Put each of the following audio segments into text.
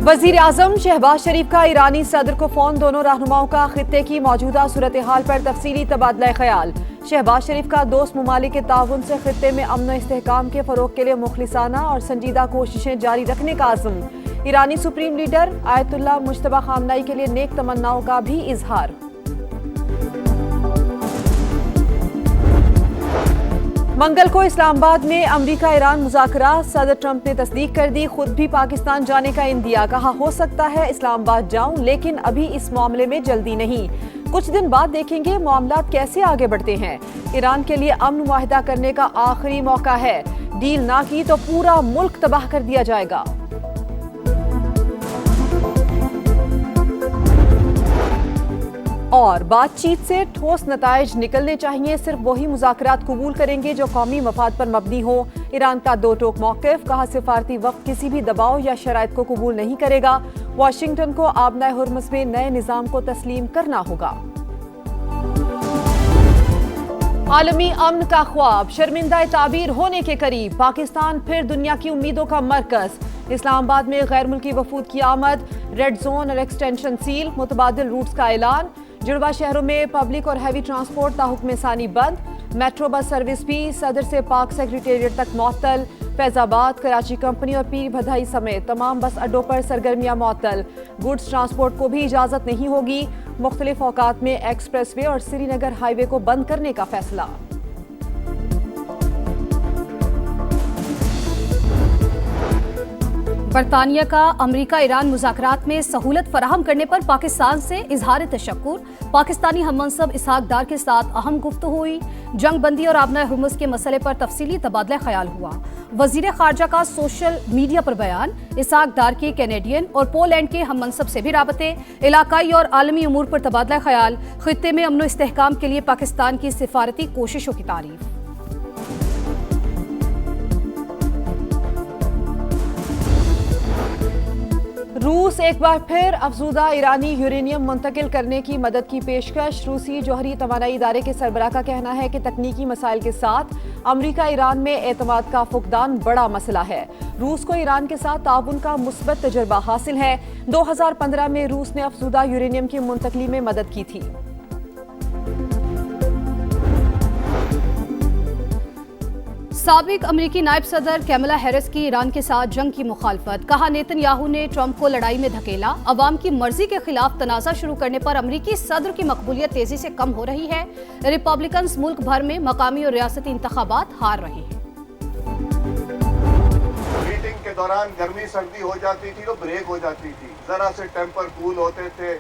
वजीर आजम शहबाज शरीफ का ईरानी सदर को फोन, दोनों रहनुमाओं का खित्ते की मौजूदा सूरत हाल पर तफसीली तबादला ख्याल। शहबाज शरीफ का दोस्त ममालिक के ताउन से खित्ते में अमन व इस्तेहकाम के फरोग के लिए मुखलिसाना और संजीदा कोशिशें जारी रखने का आज़म। ईरानी supreme leader Ayatollah Mojtaba Khamenei के लिए नेक तमन्नाओं का भी इजहार। मंगल को इस्लामाबाद में अमरीका ईरान मुज़ाकरात, सदर ट्रंप ने तस्दीक कर दी। खुद भी पाकिस्तान जाने का इंदिया, कहा हो सकता है इस्लामाबाद जाऊं लेकिन अभी इस मामले में जल्दी नहीं, कुछ दिन बाद देखेंगे मामलात कैसे आगे बढ़ते हैं। ईरान के लिए अमन मुआहिदा करने का आखिरी मौका है, डील ना की तो पूरा मुल्क तबाह कर दिया जाएगा। और बातचीत से ठोस नताइज निकलने चाहिए, सिर्फ वही मुज़ाकरात कबूल करेंगे जो कौमी मफाद पर मबनी हो। ईरान का दो टोक मौक़िफ़, कहा सिफारती वक्त किसी भी दबाव या शराइत को कबूल नहीं करेगा। वाशिंगटन को आबनाए हुर्मुज़ में नए निज़ाम को तस्लीम करना होगा। आलमी अमन का ख्वाब शर्मिंदा ताबीर होने के करीब, पाकिस्तान फिर दुनिया की उम्मीदों का मरकज। इस्लामाबाद में गैर मुल्की वफूद की आमद, रेड जोन और एक्सटेंशन सील, मुतबादिल रूट्स का ऐलान। जुड़वा शहरों में पब्लिक और हैवी ट्रांसपोर्ट ताहुक्म सानी बंद। मेट्रो बस सर्विस भी सदर से पाक सेक्रेटेरिएट तक मअतल। फैजाबाद, कराची कंपनी और पीर भदाई समेत तमाम बस अड्डों पर सरगर्मियां मअतल। गुड्स ट्रांसपोर्ट को भी इजाजत नहीं होगी। मुख्तलिफ औकात में एक्सप्रेस वे और श्रीनगर हाईवे को बंद करने का फैसला। बरतानिया का अमरीका ईरान मुज़ाकरात में सहूलत फराहम करने पर पाकिस्तान से इजहार तशक्कुर। पाकिस्तानी हममनसब इसहाक डार के साथ अहम गुफ्तगू हुई। जंग बंदी और आबनाए हुर्मुज़ के मसले पर तफसीली तबादला ख्याल हुआ। वजीर खारजा का सोशल मीडिया पर बयान। इसहाक डार के कैनेडियन और पोलैंड के हममनसब से भी राबते। इलाकाई और आलमी उमूर पर तबादला ख्याल। खित्ते में अमन व इस्तेहकाम के लिए पाकिस्तान की सिफारती कोशिशों की तारीफ। रूस एक बार फिर अफजूदा ईरानी यूरेनियम मुंतकिल करने की मदद की पेशकश। रूसी जौहरी तवानाई इदारे के सरबराह का कहना है कि तकनीकी मसाइल के साथ अमरीका ईरान में एतमाद का फुकदान बड़ा मसला है। रूस को ईरान के साथ ताउन का मुस्बत तजुर्बा हासिल है। 2015 में रूस ने अफजूदा यूरेनियम की मुंतकली में मदद की थी। साबिक अमरीकी नायब सदर कैमला हैरिस की ईरान के साथ जंग की मुखालफत। कहा नेतन्याहू ने ट्रंप को लड़ाई में धकेला। अवाम की मर्जी के खिलाफ तनाज़ा शुरू करने पर अमरीकी सदर की मकबूलियत तेजी से कम हो रही है। रिपब्लिकन्स मुल्क भर में मकामी और रियासती इंतखाबात हार रहे हैं। मीटिंग के दौरान गर्मी सर्दी हो जाती थी तो ब्रेक हो जाती थी, जरा से टेम्पर कूल होते थे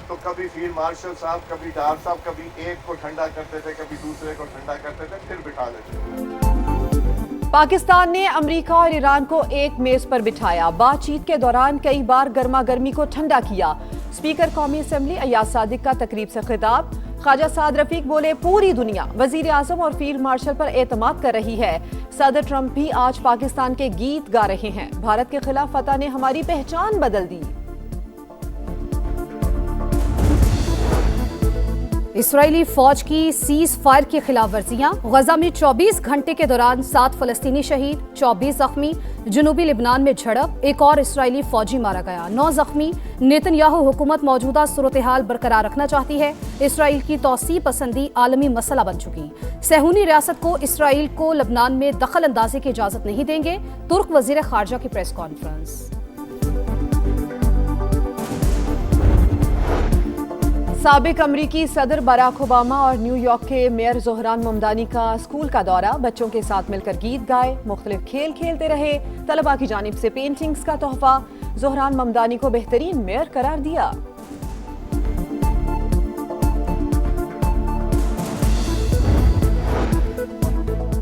तो कभी फील्ड मार्शल साहब, कभी डार साहब, कभी एक को ठंडा करते थे, कभी दूसरे को ठंडा करते थे, फिर बिठा देते थे। पाकिस्तान ने अमरीका और ईरान को एक मेज पर बिठाया। बातचीत के दौरान कई बार गर्मा गर्मी को ठंडा किया। स्पीकर कौमी असम्बली अयाज सादिक का तकरीब से खिताब। ख्वाजा साद रफीक बोले, पूरी दुनिया वजीर आजम और फील्ड मार्शल पर एतमाद कर रही है। सदर ट्रंप भी आज पाकिस्तान के गीत गा रहे हैं। भारत के खिलाफ फतह ने हमारी पहचान बदल दी। इसराइली फौज की सीज फायर की खिलाफ वर्जियां। गजा में 24 घंटे के दौरान 7 फलस्तीनी शहीद, 24 जख्मी। जनूबी लिबनान में झड़प, एक और इसराइली फौजी मारा गया, 9 जख्मी। नेतन्याहू हुकूमत मौजूदा सूरत हाल बरकरार रखना चाहती है। इसराइल की तौसीब पसंदी आलमी मसला बन चुकी। सहूनी रियासत को इसराइल को लबनान में दखल अंदाजी की इजाजत नहीं देंगे। तुर्क वजीर खारजा की प्रेस कॉन्फ्रेंस। साबिक अमरीकी सदर बराक ओबामा और न्यूयॉर्क के मेयर जोहरान ममदानी का स्कूल का दौरा। बच्चों के साथ मिलकर गीत गाए, मुख्तलिफ खेल खेलते रहे। तलबा की जानिब से पेंटिंग्स का तोहफा। जोहरान ममदानी को बेहतरीन मेयर करार दिया।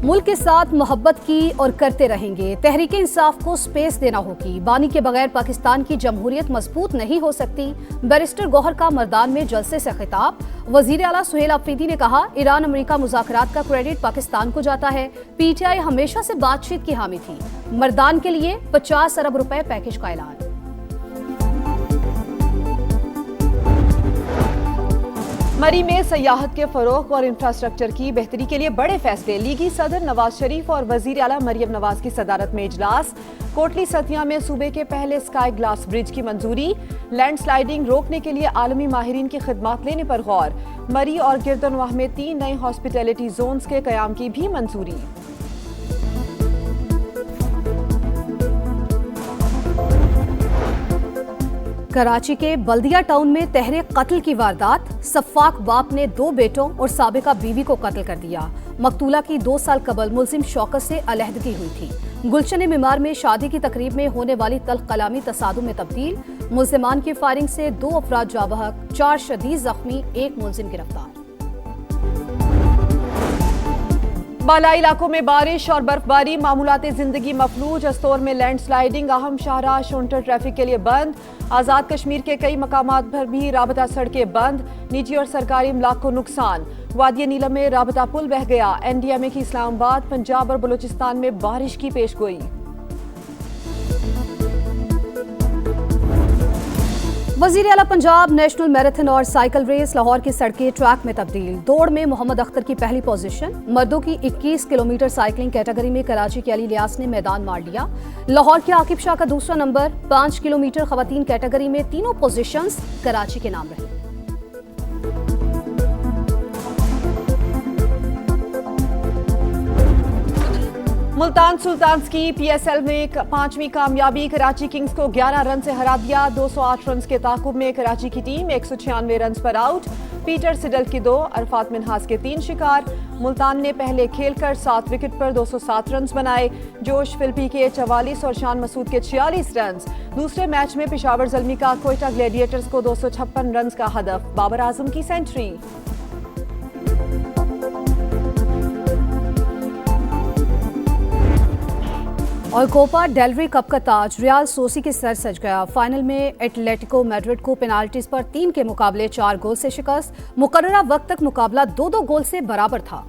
मुल्क के साथ मोहब्बत की और करते रहेंगे। तहरीक इंसाफ को स्पेस देना होगी। बानी के बगैर पाकिस्तान की जमहूरियत मजबूत नहीं हो सकती। बैरिस्टर गौहर का मर्दान में जलसे से खिताब। वजीर आला सुहेल अफरीदी ने कहा, ईरान अमरीका मुज़ाकरात का क्रेडिट पाकिस्तान को जाता है। पीटीआई हमेशा से बातचीत की हामी थी। मर्दान के लिए 50 अरब रुपए पैकेज का ऐलान। मरी में सयाहत के फरोग और इंफ्रास्ट्रक्चर की बेहतरी के लिए बड़े फैसले। लीगी सदर नवाज शरीफ और वजीर आला मरियम नवाज की सदारत में इजलास। कोटली सतिया में सूबे के पहले स्काई ग्लास ब्रिज की मंजूरी। लैंडस्लाइडिंग रोकने के लिए आलमी माहिरीन की खिदमत लेने पर गौर। मरी और गिरदनवाह में 3 नए हॉस्पिटैलिटी जोन्स के कयाम की भी मंजूरी। कराची के बल्दिया टाउन में तहरीक कत्ल की वारदात। सफाक बाप ने 2 बेटों और साबिका बीवी को कत्ल कर दिया। मकतूला की 2 साल कबल मुलजिम शौकत से अलहदगी हुई थी। गुलशन मीमार में शादी की तकरीब में होने वाली तल्ख कलामी तसादुम में तब्दील। मुलजिमान की फायरिंग से 2 अफराद जाबहक, 4 शदीद जख्मी, 1 मुलजिम गिरफ्तार। बालाई इलाकों में बारिश और बर्फबारी, मामूलाते जिंदगी मफलूज। अस्तोर में लैंडस्लाइडिंग, अहम शाहराह शोन्टर ट्रैफिक के लिए बंद। आजाद कश्मीर के कई मकामात पर भी राबता सड़कें बंद। निजी और सरकारी इमलाक को नुकसान। वादिया नीलम में राबता पुल बह गया। NDMA की इस्लामाबाद, पंजाब और बलूचिस्तान में बारिश की पेशगोई। वजीर आला पंजाब नेशनल मैराथन और साइकिल रेस। लाहौर की सड़कें ट्रैक में तब्दील। दौड़ में मोहम्मद अख्तर की पहली पोजीशन। मर्दों की 21 किलोमीटर साइकिलिंग कैटेगरी में कराची के अली लियास ने मैदान मार लिया। लाहौर के आकिब शाह का दूसरा नंबर। 5 किलोमीटर खवातीन कैटेगरी में तीनों पोजीशंस कराची के नाम रहे। मुल्तान सुल्तान्स की PSL में 5वीं कामयाबी। कराची किंग्स को 11 रन से हरा दिया। 208 रन के ताकुब में कराची की टीम 196 रन पर आउट। पीटर सिडल की 2, अरफात मिन्हास के 3 शिकार। मुल्तान ने पहले खेलकर 7 विकेट पर 207 रन बनाए। जोश फिल्पी के 44 और शान मसूद के 46 रन। दूसरे मैच में पेशावर ज़ल्मी का कोयटा ग्लैडिएटर्स को 256 रन का हदफ। बाबर आजम की सेंचुरी। और कोपा डेल रे कप का ताज रियाल सोसी के सर सज गया। फाइनल में एटलेटिको मैड्रिड को पेनाल्टीज पर 3 के मुकाबले 4 गोल से शिकस्त। मुकर्ररा वक्त तक मुकाबला 2-2 गोल से बराबर था।